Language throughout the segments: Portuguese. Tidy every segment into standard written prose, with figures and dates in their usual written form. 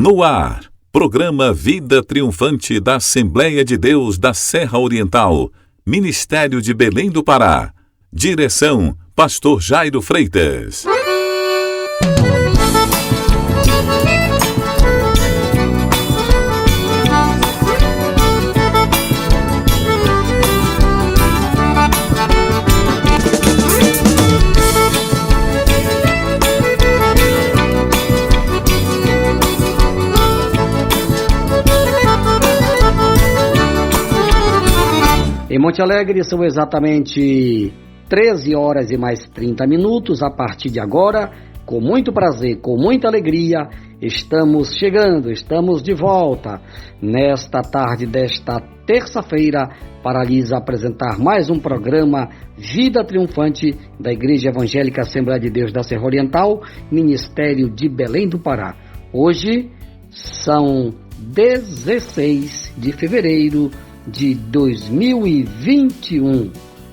No ar, programa Vida Triunfante da Assembleia de Deus da Serra Oriental, Ministério de Belém do Pará. Direção, Pastor Jairo Freitas. Em Monte Alegre são exatamente 13 horas e mais 30 minutos. A partir de agora, com muito prazer, com muita alegria, estamos chegando, estamos de volta nesta tarde desta terça-feira para lhes apresentar mais um programa Vida Triunfante da Igreja Evangélica Assembleia de Deus da Serra Oriental, Ministério de Belém do Pará. Hoje são 16 de fevereiro de 2021.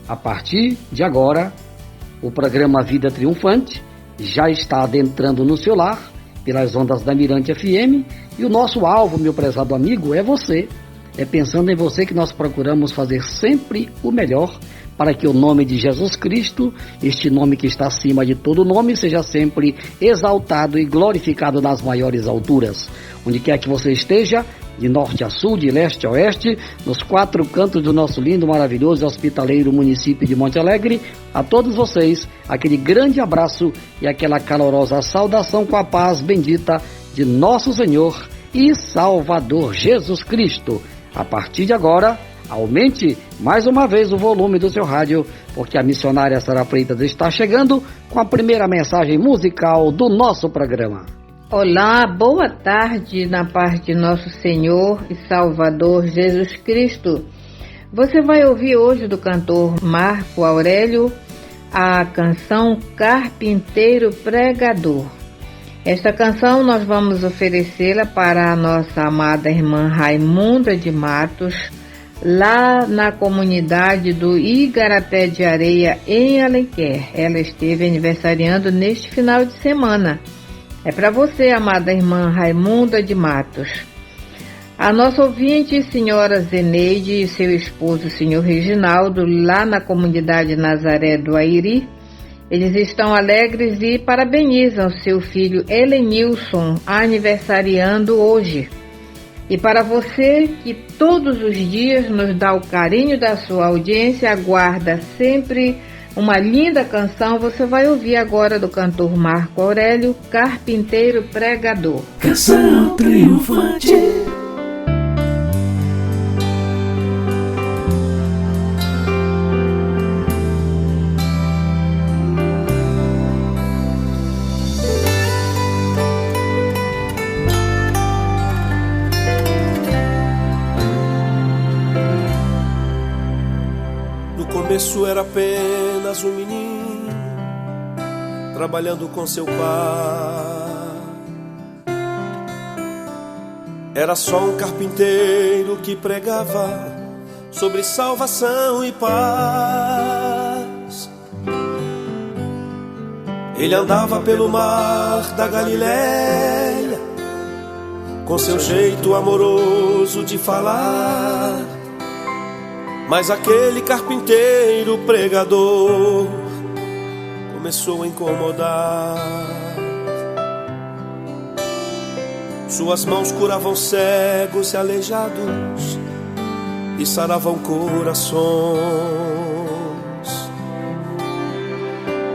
A partir de agora, o programa Vida Triunfante já está adentrando no seu lar pelas ondas da Mirante FM, e o nosso alvo, meu prezado amigo, é você. É pensando em você que nós procuramos fazer sempre o melhor para que o nome de Jesus Cristo, este nome que está acima de todo nome, seja sempre exaltado e glorificado nas maiores alturas. Onde quer que você esteja, de norte a sul, de leste a oeste, nos quatro cantos do nosso lindo, maravilhoso e hospitaleiro município de Monte Alegre, a todos vocês, aquele grande abraço e aquela calorosa saudação com a paz bendita de nosso Senhor e Salvador Jesus Cristo. A partir de agora, aumente mais uma vez o volume do seu rádio, porque a missionária Sara Freitas está chegando com a primeira mensagem musical do nosso programa. Olá, boa tarde na paz de nosso Senhor e Salvador Jesus Cristo. Você vai ouvir hoje do cantor Marco Aurélio a canção Carpinteiro Pregador. Esta canção nós vamos oferecê-la para a nossa amada irmã Raimunda de Matos, lá na comunidade do Igarapé de Areia, em Alenquer. Ela esteve aniversariando neste final de semana. É para você, amada irmã Raimunda de Matos. A nossa ouvinte, senhora Zeneide, e seu esposo, senhor Reginaldo, lá na comunidade Nazaré do Airi, eles estão alegres e parabenizam seu filho Helenilson, aniversariando hoje. E para você, que todos os dias nos dá o carinho da sua audiência, aguarda sempre uma linda canção, você vai ouvir agora do cantor Marco Aurélio, Carpinteiro Pregador. Canção triunfante. No começo era apenas um menino trabalhando com seu pai. Era só um carpinteiro que pregava sobre salvação e paz. Ele andava pelo mar da Galileia com seu jeito amoroso de falar. Mas aquele carpinteiro pregador começou a incomodar. Suas mãos curavam cegos e aleijados e saravam corações.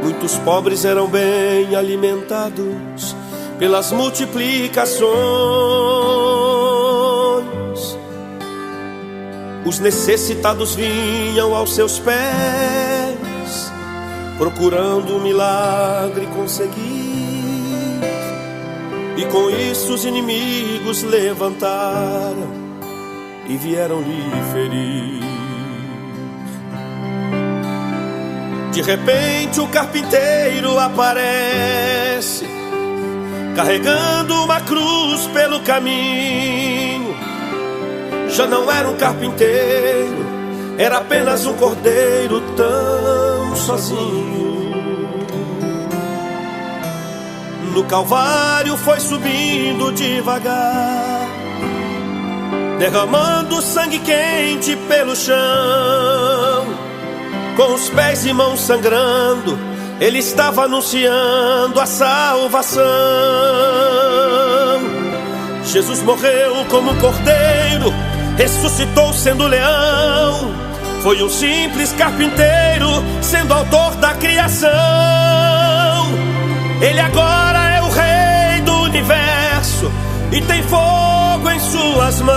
Muitos pobres eram bem alimentados pelas multiplicações. Os necessitados vinham aos seus pés, procurando um milagre conseguir. E com isso os inimigos levantaram e vieram lhe ferir. De repente o carpinteiro aparece, carregando uma cruz pelo caminho. Já não era um carpinteiro, era apenas um cordeiro tão sozinho. No Calvário foi subindo devagar, derramando sangue quente pelo chão. Com os pés e mãos sangrando, ele estava anunciando a salvação. Jesus morreu como um cordeiro, ressuscitou sendo leão. Foi um simples carpinteiro, sendo autor da criação. Ele agora é o rei do universo e tem fogo em suas mãos.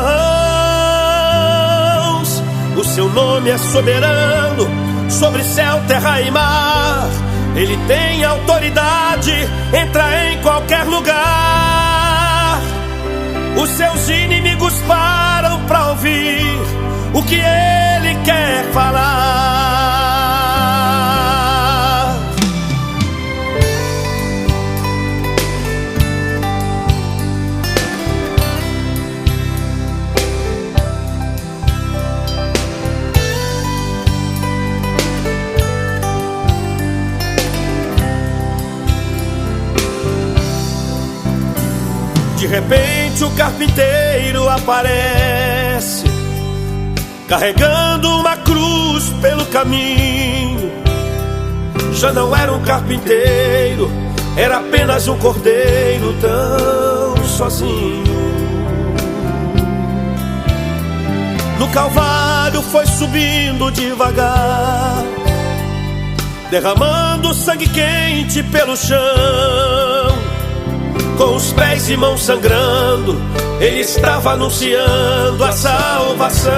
O seu nome é soberano sobre céu, terra e mar. Ele tem autoridade, entra em qualquer lugar. Os seus inimigos param para ouvir o que ele quer falar. De repente o carpinteiro aparece, carregando uma cruz pelo caminho. Já não era um carpinteiro, era apenas um cordeiro tão sozinho. No Calvário foi subindo devagar, derramando sangue quente pelo chão. Com os pés e mãos sangrando, ele estava anunciando a salvação.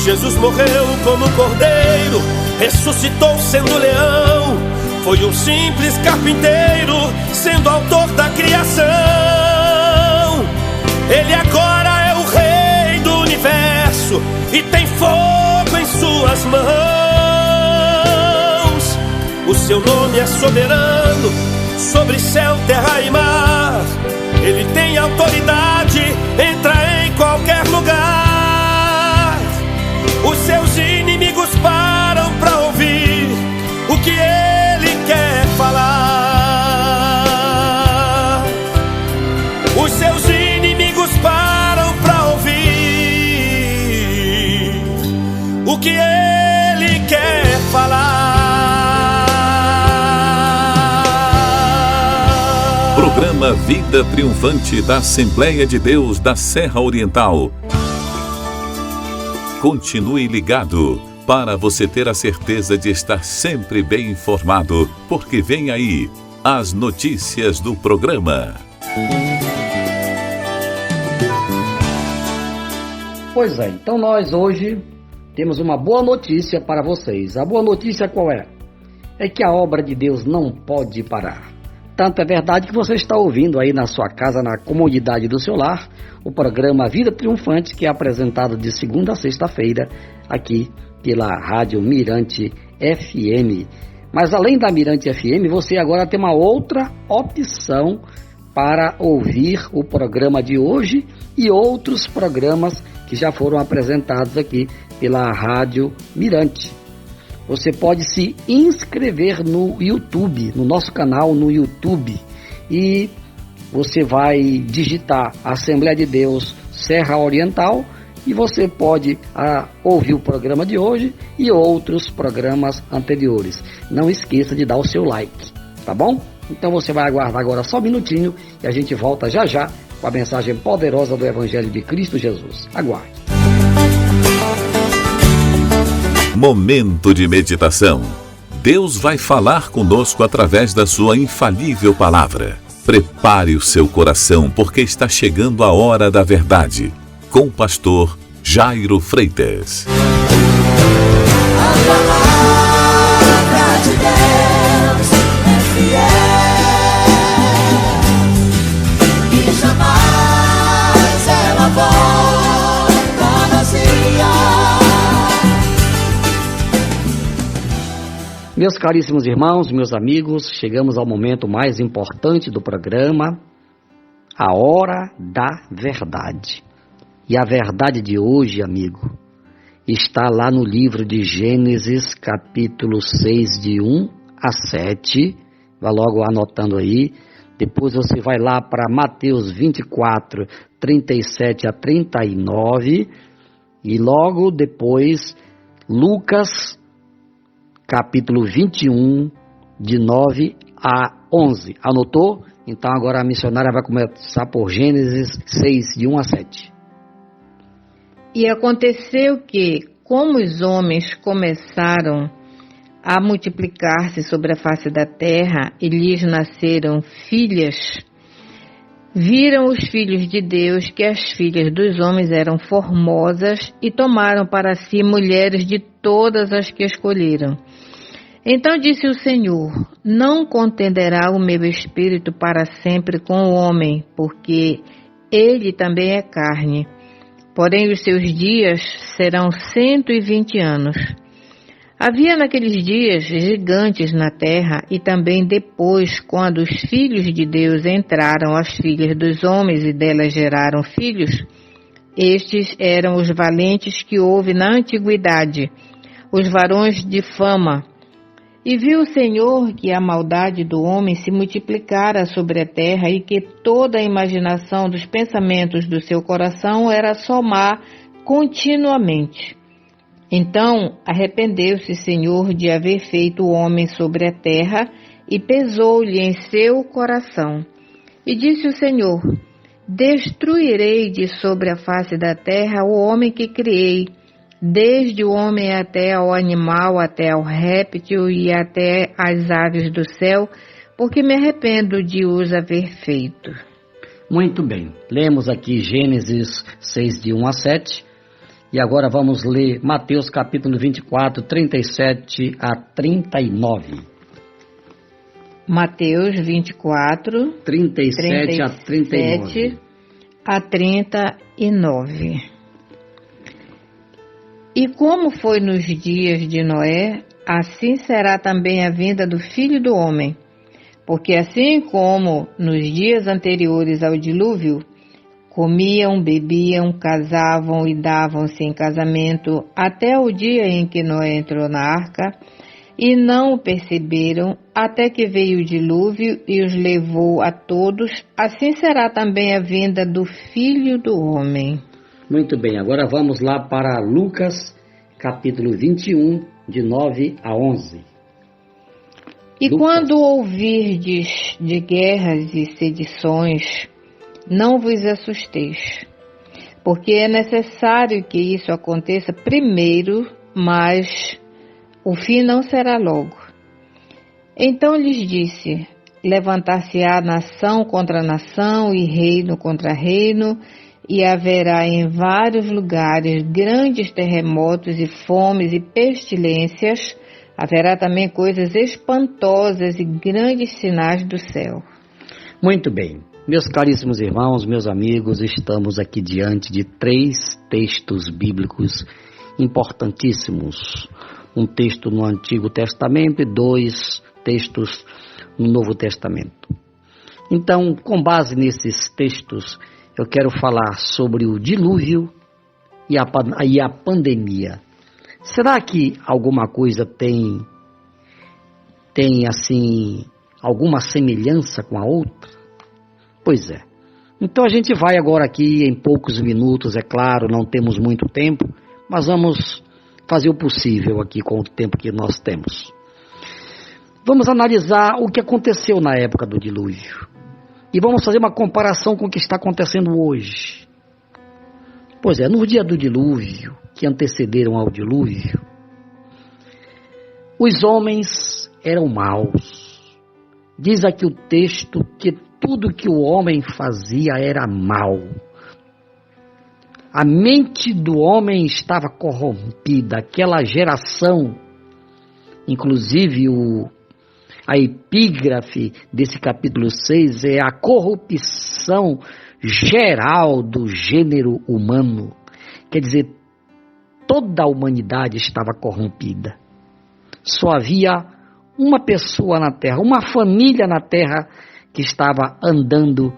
Jesus morreu como um cordeiro, ressuscitou sendo leão. Foi um simples carpinteiro, sendo autor da criação. Ele agora é o rei do universo e tem fogo em suas mãos. O seu nome é soberano sobre céu, terra e mar. Ele tem autoridade, entra em qualquer lugar. Os seus inimigos param para ouvir o que ele quer falar. Os seus inimigos param para ouvir o que ele quer falar. Programa Vida Triunfante da Assembleia de Deus da Serra Oriental. Continue ligado para você ter a certeza de estar sempre bem informado, porque vem aí as notícias do programa. Pois é, então nós hoje temos uma boa notícia para vocês. A boa notícia qual é? É que a obra de Deus não pode parar. Tanto é verdade que você está ouvindo aí na sua casa, na comodidade do seu lar, o programa Vida Triunfante, que é apresentado de segunda a sexta-feira aqui pela Rádio Mirante FM. Mas além da Mirante FM, você agora tem uma outra opção para ouvir o programa de hoje e outros programas que já foram apresentados aqui pela Rádio Mirante. Você pode se inscrever no YouTube, no nosso canal no YouTube, e você vai digitar Assembleia de Deus Serra Oriental e você pode ouvir o programa de hoje e outros programas anteriores. Não esqueça de dar o seu like, tá bom? Então você vai aguardar agora só um minutinho e a gente volta já já com a mensagem poderosa do Evangelho de Cristo Jesus. Aguarde. Momento de meditação. Deus vai falar conosco através da sua infalível palavra. Prepare o seu coração, porque está chegando a hora da verdade. Com o pastor Jairo Freitas. A palavra de Deus é fiel e jamais ela volta vazia. Meus caríssimos irmãos, meus amigos, chegamos ao momento mais importante do programa, a hora da verdade. E a verdade de hoje, amigo, está lá no livro de Gênesis, capítulo 6, de 1 a 7, Vai logo anotando aí. Depois você vai lá para Mateus 24, 37 a 39. E logo depois, Lucas, capítulo 21, de 9 a 11. Anotou? Então agora a missionária vai começar por Gênesis 6, de 1 a 7. E aconteceu que, como os homens começaram a multiplicar-se sobre a face da terra e lhes nasceram filhas, viram os filhos de Deus que as filhas dos homens eram formosas e tomaram para si mulheres de todas as que escolheram. Então disse o Senhor: não contenderá o meu espírito para sempre com o homem, porque ele também é carne. Porém os seus dias serão 120 anos. Havia naqueles dias gigantes na terra, e também depois, quando os filhos de Deus entraram às filhas dos homens e delas geraram filhos, estes eram os valentes que houve na antiguidade, os varões de fama. E viu o Senhor que a maldade do homem se multiplicara sobre a terra e que toda a imaginação dos pensamentos do seu coração era só má continuamente. Então arrependeu-se o Senhor de haver feito o homem sobre a terra e pesou-lhe em seu coração. E disse o Senhor: destruirei de sobre a face da terra o homem que criei, desde o homem até ao animal, até ao réptil e até as aves do céu, porque me arrependo de os haver feito. Muito bem, lemos aqui Gênesis 6, de 1 a 7, e agora vamos ler Mateus capítulo 24, 37 a 39. Mateus 24, 37 a 39. A 39. E como foi nos dias de Noé, assim será também a vinda do Filho do Homem. Porque assim como nos dias anteriores ao dilúvio, comiam, bebiam, casavam e davam-se em casamento até o dia em que Noé entrou na arca, e não o perceberam, até que veio o dilúvio e os levou a todos, assim será também a vinda do Filho do Homem. Muito bem, agora vamos lá para Lucas, capítulo 21, de 9 a 11. E Lucas. Quando ouvirdes de guerras e sedições, não vos assusteis, porque é necessário que isso aconteça primeiro, mas o fim não será logo. Então lhes disse: levantar-se-á nação contra nação e reino contra reino, e haverá em vários lugares grandes terremotos e fomes e pestilências. Haverá também coisas espantosas e grandes sinais do céu. Muito bem, meus caríssimos irmãos, meus amigos, estamos aqui diante de 3 textos bíblicos importantíssimos. Um texto no Antigo Testamento e 2 textos no Novo Testamento. Então, com base nesses textos, eu quero falar sobre o dilúvio e a pandemia. Será que alguma coisa tem assim, alguma semelhança com a outra? Pois é. Então a gente vai agora aqui em poucos minutos, é claro, não temos muito tempo, mas vamos fazer o possível aqui com o tempo que nós temos. Vamos analisar o que aconteceu na época do dilúvio. E vamos fazer uma comparação com o que está acontecendo hoje. Pois é, no dia do dilúvio, que antecederam ao dilúvio, os homens eram maus. Diz aqui o texto que tudo que o homem fazia era mal. A mente do homem estava corrompida. Aquela geração, inclusive a epígrafe desse capítulo 6 é a corrupção geral do gênero humano. Quer dizer, toda a humanidade estava corrompida. Só havia uma pessoa na terra, uma família na terra que estava andando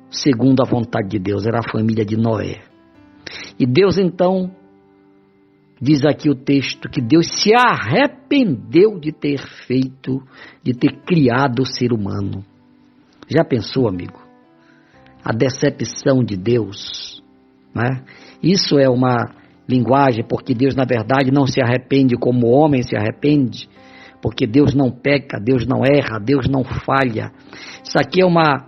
segundo a vontade de Deus. Era a família de Noé. E Deus então Diz aqui o texto que Deus se arrependeu de ter criado o ser humano. Já pensou, amigo? A decepção de Deus, né? Isso é uma linguagem, porque Deus, na verdade, não se arrepende como o homem se arrepende, porque Deus não peca, Deus não erra, Deus não falha. Isso aqui é uma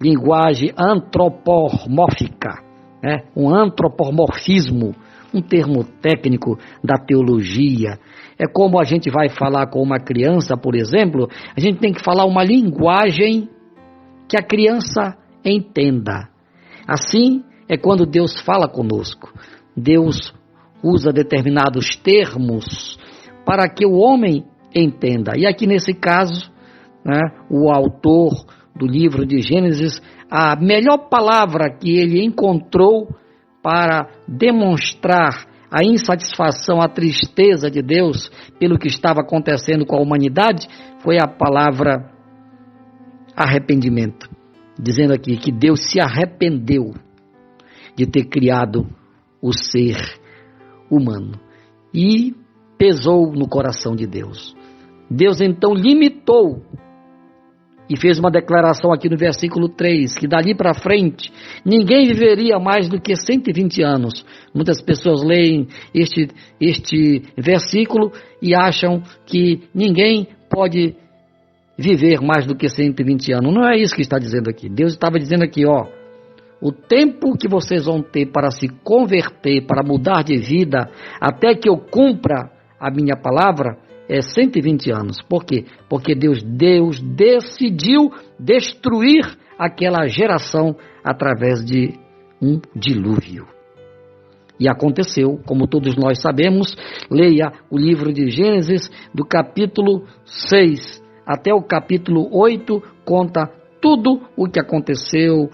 linguagem antropomórfica, né? Um antropomorfismo, um termo técnico da teologia. É como a gente vai falar com uma criança, por exemplo, a gente tem que falar uma linguagem que a criança entenda. Assim é quando Deus fala conosco. Deus usa determinados termos para que o homem entenda. E aqui nesse caso, né, o autor do livro de Gênesis, a melhor palavra que ele encontrou para demonstrar a insatisfação, a tristeza de Deus pelo que estava acontecendo com a humanidade, foi a palavra arrependimento. Dizendo aqui que Deus se arrependeu de ter criado o ser humano. E pesou no coração de Deus. Deus então limitou e fez uma declaração aqui no versículo 3, que dali para frente ninguém viveria mais do que 120 anos. Muitas pessoas leem este versículo e acham que ninguém pode viver mais do que 120 anos. Não é isso que está dizendo aqui. Deus estava dizendo aqui, o tempo que vocês vão ter para se converter, para mudar de vida, até que eu cumpra a minha palavra, é 120 anos. Por quê? Porque Deus decidiu destruir aquela geração através de um dilúvio. E aconteceu, como todos nós sabemos, leia o livro de Gênesis, do capítulo 6 até o capítulo 8, conta tudo o que aconteceu,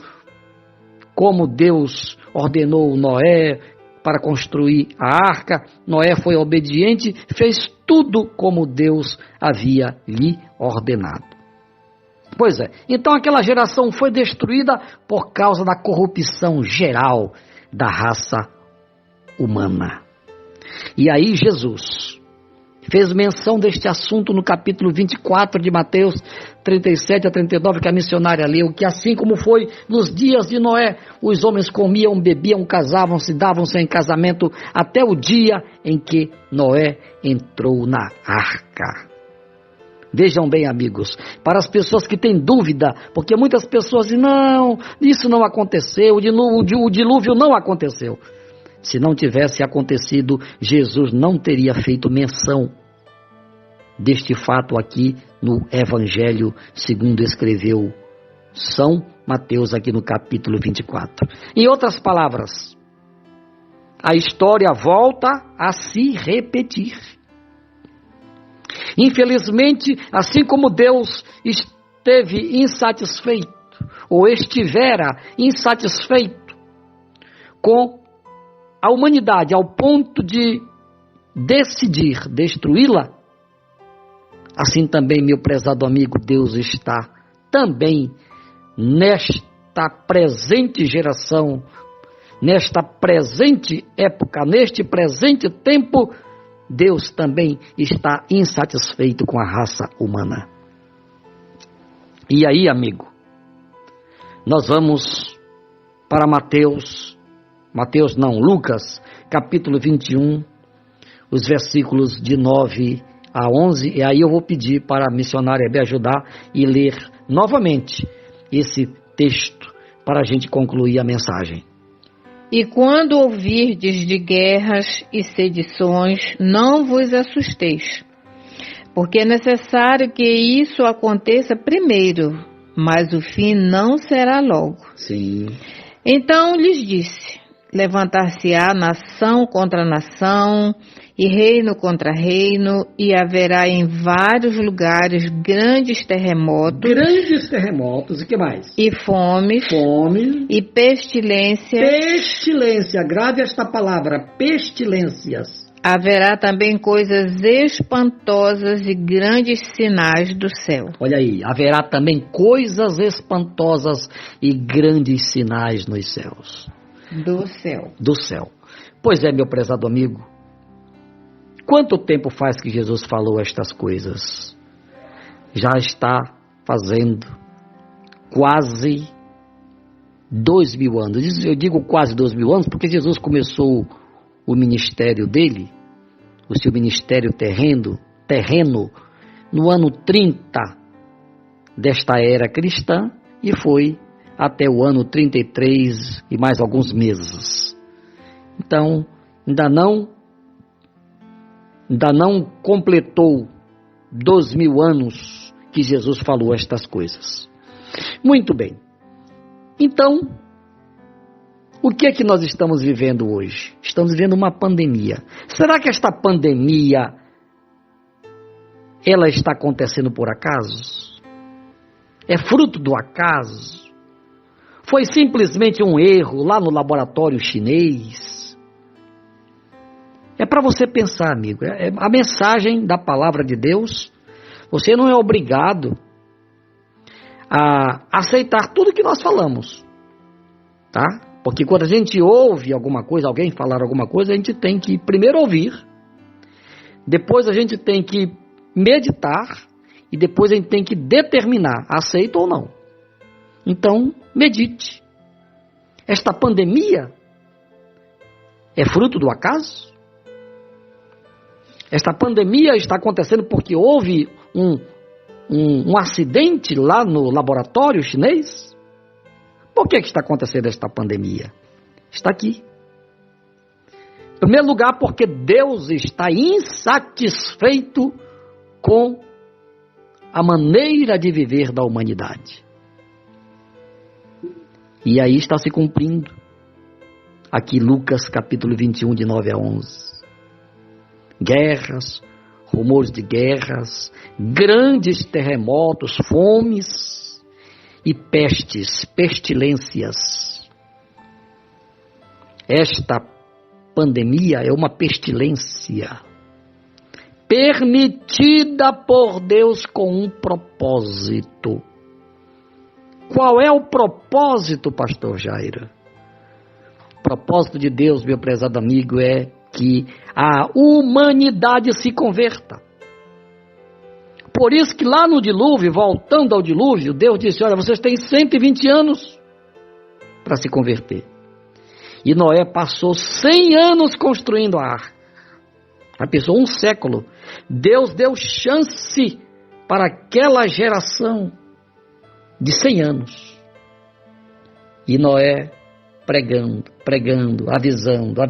como Deus ordenou Noé para construir a arca. Noé foi obediente, fez tudo como Deus havia lhe ordenado. Pois é, então aquela geração foi destruída por causa da corrupção geral da raça humana. E aí Jesus fez menção deste assunto no capítulo 24 de Mateus 37 a 39, que a missionária leu, que assim como foi nos dias de Noé, os homens comiam, bebiam, casavam-se, davam-se em casamento, até o dia em que Noé entrou na arca. Vejam bem, amigos, para as pessoas que têm dúvida, porque muitas pessoas dizem, não, isso não aconteceu, o dilúvio não aconteceu. Se não tivesse acontecido, Jesus não teria feito menção deste fato aqui no Evangelho, segundo escreveu São Mateus aqui no capítulo 24. Em outras palavras, a história volta a se repetir. Infelizmente, assim como Deus esteve insatisfeito, ou estivera insatisfeito com a humanidade ao ponto de decidir destruí-la, assim também, meu prezado amigo, Deus está também nesta presente geração, nesta presente época, neste presente tempo, Deus também está insatisfeito com a raça humana. E aí, amigo, nós vamos para Lucas, capítulo 21, os versículos de 9 a 11, e aí eu vou pedir para a missionária me ajudar e ler novamente esse texto para a gente concluir a mensagem. E quando ouvirdes de guerras e sedições, não vos assusteis, porque é necessário que isso aconteça primeiro, mas o fim não será logo. Sim. Então lhes disse, levantar-se-á nação contra nação, e reino contra reino, e haverá em vários lugares grandes terremotos. Grandes terremotos, e o que mais? E fomes. E pestilências. Pestilência, grave esta palavra, pestilências. Haverá também coisas espantosas e grandes sinais do céu. Olha aí, haverá também coisas espantosas e grandes sinais nos céus. Do céu. Do céu. Pois é, meu prezado amigo, Quanto tempo faz que Jesus falou estas coisas? Já está fazendo quase 2000 anos. Eu digo quase 2000 anos porque Jesus começou o ministério dele, o seu ministério terreno, no ano 30 desta era cristã e foi até o ano 33 e mais alguns meses. Então, ainda não completou 2000 anos que Jesus falou estas coisas. Muito bem. Então, o que é que nós estamos vivendo hoje? Estamos vivendo uma pandemia. Será que esta pandemia ela está acontecendo por acaso? É fruto do acaso? Foi simplesmente um erro lá no laboratório chinês? É para você pensar, amigo. É a mensagem da palavra de Deus. Você não é obrigado a aceitar tudo que nós falamos, tá? Porque quando a gente ouve alguma coisa, alguém falar alguma coisa, a gente tem que primeiro ouvir, depois a gente tem que meditar e depois a gente tem que determinar, aceita ou não. Então, medite. Esta pandemia é fruto do acaso? Esta pandemia está acontecendo porque houve um acidente lá no laboratório chinês? Por que está acontecendo esta pandemia? Está aqui. Em primeiro lugar, porque Deus está insatisfeito com a maneira de viver da humanidade. E aí está se cumprindo aqui Lucas capítulo 21, de 9 a 11. Guerras, rumores de guerras, grandes terremotos, fomes e pestilências. Esta pandemia é uma pestilência permitida por Deus com um propósito. Qual é o propósito, pastor Jairo? O propósito de Deus, meu prezado amigo, é que a humanidade se converta. Por isso que lá no dilúvio, voltando ao dilúvio, Deus disse, olha, vocês têm 120 anos para se converter. E Noé passou 100 anos construindo a arca. A pessoa, um século. Deus deu chance para aquela geração de 100 anos. E Noé pregando, avisando.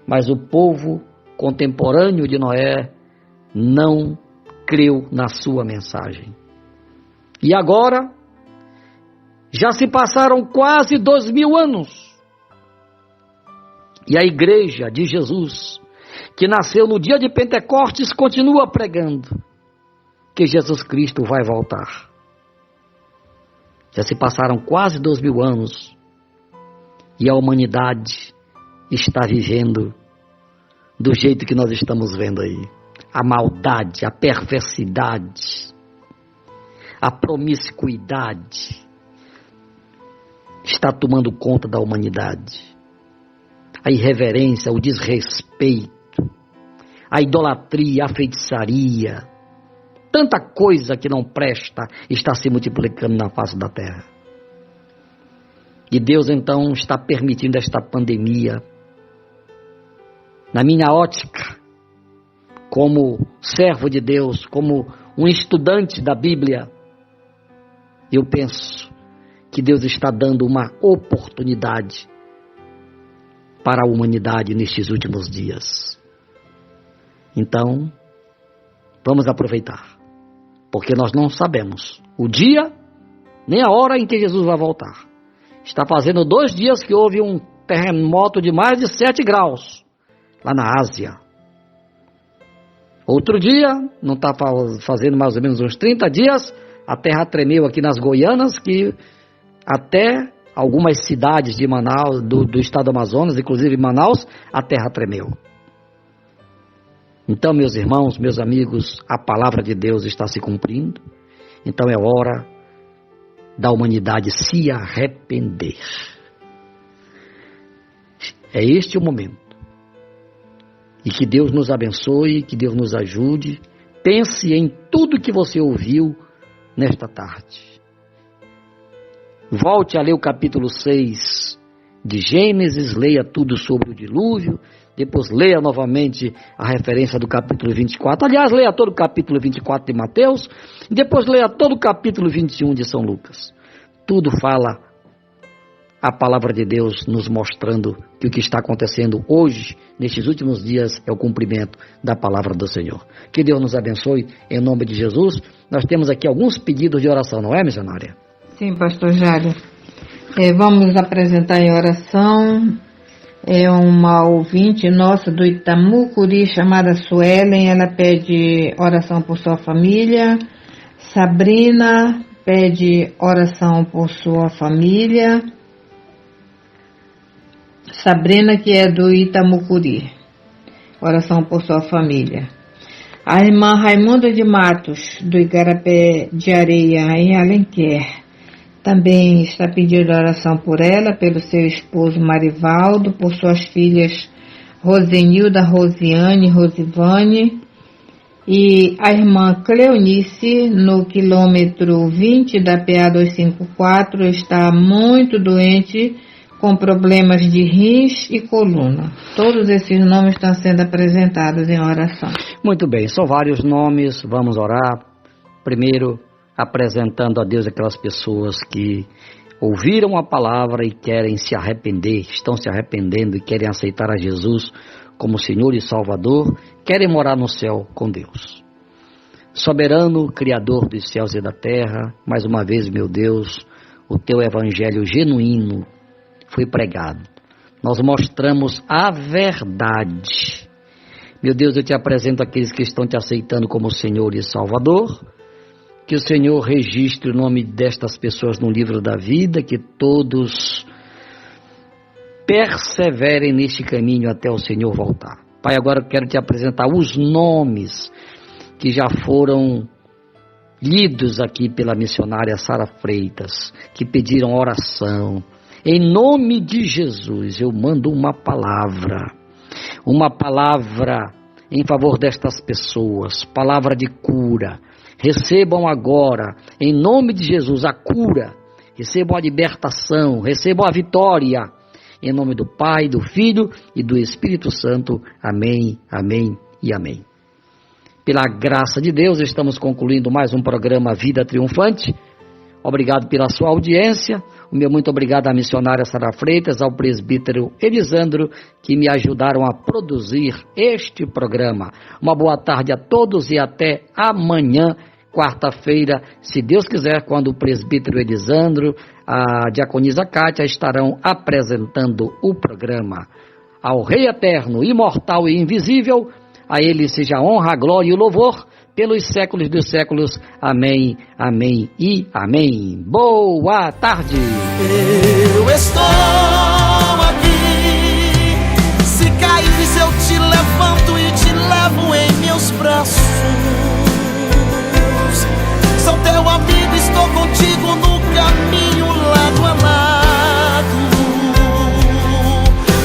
Mas o povo contemporâneo de Noé não creu na sua mensagem. E agora, já se passaram quase 2000 anos. E a igreja de Jesus, que nasceu no dia de Pentecostes, continua pregando que Jesus Cristo vai voltar. Já se passaram quase 2000 anos e a humanidade está vivendo do jeito que nós estamos vendo aí. A maldade, a perversidade, a promiscuidade está tomando conta da humanidade. A irreverência, o desrespeito, a idolatria, a feitiçaria, tanta coisa que não presta está se multiplicando na face da terra. E Deus então está permitindo esta pandemia. Na minha ótica, como servo de Deus, como um estudante da Bíblia, eu penso que Deus está dando uma oportunidade para a humanidade nestes últimos dias. Então, vamos aproveitar, porque nós não sabemos o dia nem a hora em que Jesus vai voltar. Está fazendo 2 dias que houve um terremoto de mais de 7 graus lá na Ásia. Outro dia, não está fazendo mais ou menos uns 30 dias, a terra tremeu aqui nas Goianas, que até algumas cidades de Manaus, do estado do Amazonas, inclusive Manaus, a terra tremeu. Então, meus irmãos, meus amigos, a palavra de Deus está se cumprindo. Então é hora da humanidade se arrepender. É este o momento. E que Deus nos abençoe, que Deus nos ajude. Pense em tudo que você ouviu nesta tarde. Volte a ler o capítulo 6 de Gênesis, leia tudo sobre o dilúvio, depois leia novamente a referência do capítulo 24. Aliás, leia todo o capítulo 24 de Mateus, e depois leia todo o capítulo 21 de São Lucas. Tudo fala a palavra de Deus nos mostrando que o que está acontecendo hoje, nestes últimos dias, é o cumprimento da palavra do Senhor. Que Deus nos abençoe, em nome de Jesus. Nós temos aqui alguns pedidos de oração, não é, missionária? Sim, pastor Jário. Vamos apresentar em oração uma ouvinte nossa do Itamucuri, chamada Suelen. Ela pede oração por sua família. Sabrina pede oração por sua família. Sabrina, que é do Itamucuri. Oração por sua família. A irmã Raimunda de Matos, do Igarapé de Areia, em Alenquer, também está pedindo oração por ela, pelo seu esposo Marivaldo, por suas filhas Rosenilda, Rosiane, Rosivane, e a irmã Cleonice, no quilômetro 20 da PA 254, está muito doente, com problemas de rins e coluna. Todos esses nomes estão sendo apresentados em oração. Muito bem, são vários nomes, vamos orar. Primeiro, apresentando a Deus aquelas pessoas que ouviram a palavra e querem se arrepender, estão se arrependendo e querem aceitar a Jesus como Senhor e Salvador, querem morar no céu com Deus. Soberano, Criador dos céus e da terra, mais uma vez, meu Deus, o teu evangelho genuíno foi pregado. Nós mostramos a verdade. Meu Deus, eu te apresento aqueles que estão te aceitando como Senhor e Salvador. Que o Senhor registre o nome destas pessoas no livro da vida, que todos perseverem neste caminho até o Senhor voltar. Pai, agora eu quero te apresentar os nomes que já foram lidos aqui pela missionária Sara Freitas, que pediram oração. Em nome de Jesus, eu mando uma palavra em favor destas pessoas, palavra de cura. Recebam agora, em nome de Jesus, a cura, recebam a libertação, recebam a vitória, em nome do Pai, do Filho e do Espírito Santo. Amém, amém e amém. Pela graça de Deus, estamos concluindo mais um programa Vida Triunfante. Obrigado pela sua audiência. O meu muito obrigado à missionária Sara Freitas, ao presbítero Elisandro, que me ajudaram a produzir este programa. Uma boa tarde a todos e até amanhã, quarta-feira, se Deus quiser, quando o presbítero Elisandro, a diaconisa Kátia estarão apresentando o programa. Ao Rei Eterno, imortal e invisível, a Ele seja a honra, a glória e o louvor, pelos séculos dos séculos. Amém, amém e amém. Boa tarde. Eu estou aqui. Se caíres eu te levanto e te levo em meus braços. Sou teu amigo, estou contigo no caminho lado a lado.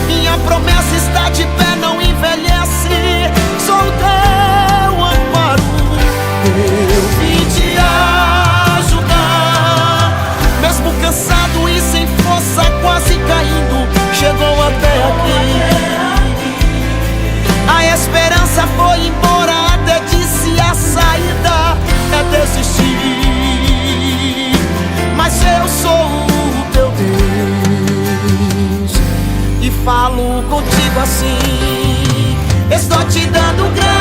Minha promessa está de pé, não envelhece. Sou teu amparo. Eu vim te ajudar, mesmo cansado e sem força, quase caindo, chegou até aqui. A esperança foi embora, até disse a saída é desistir. Mas eu sou o teu Deus e falo contigo assim. Estou te dando graça.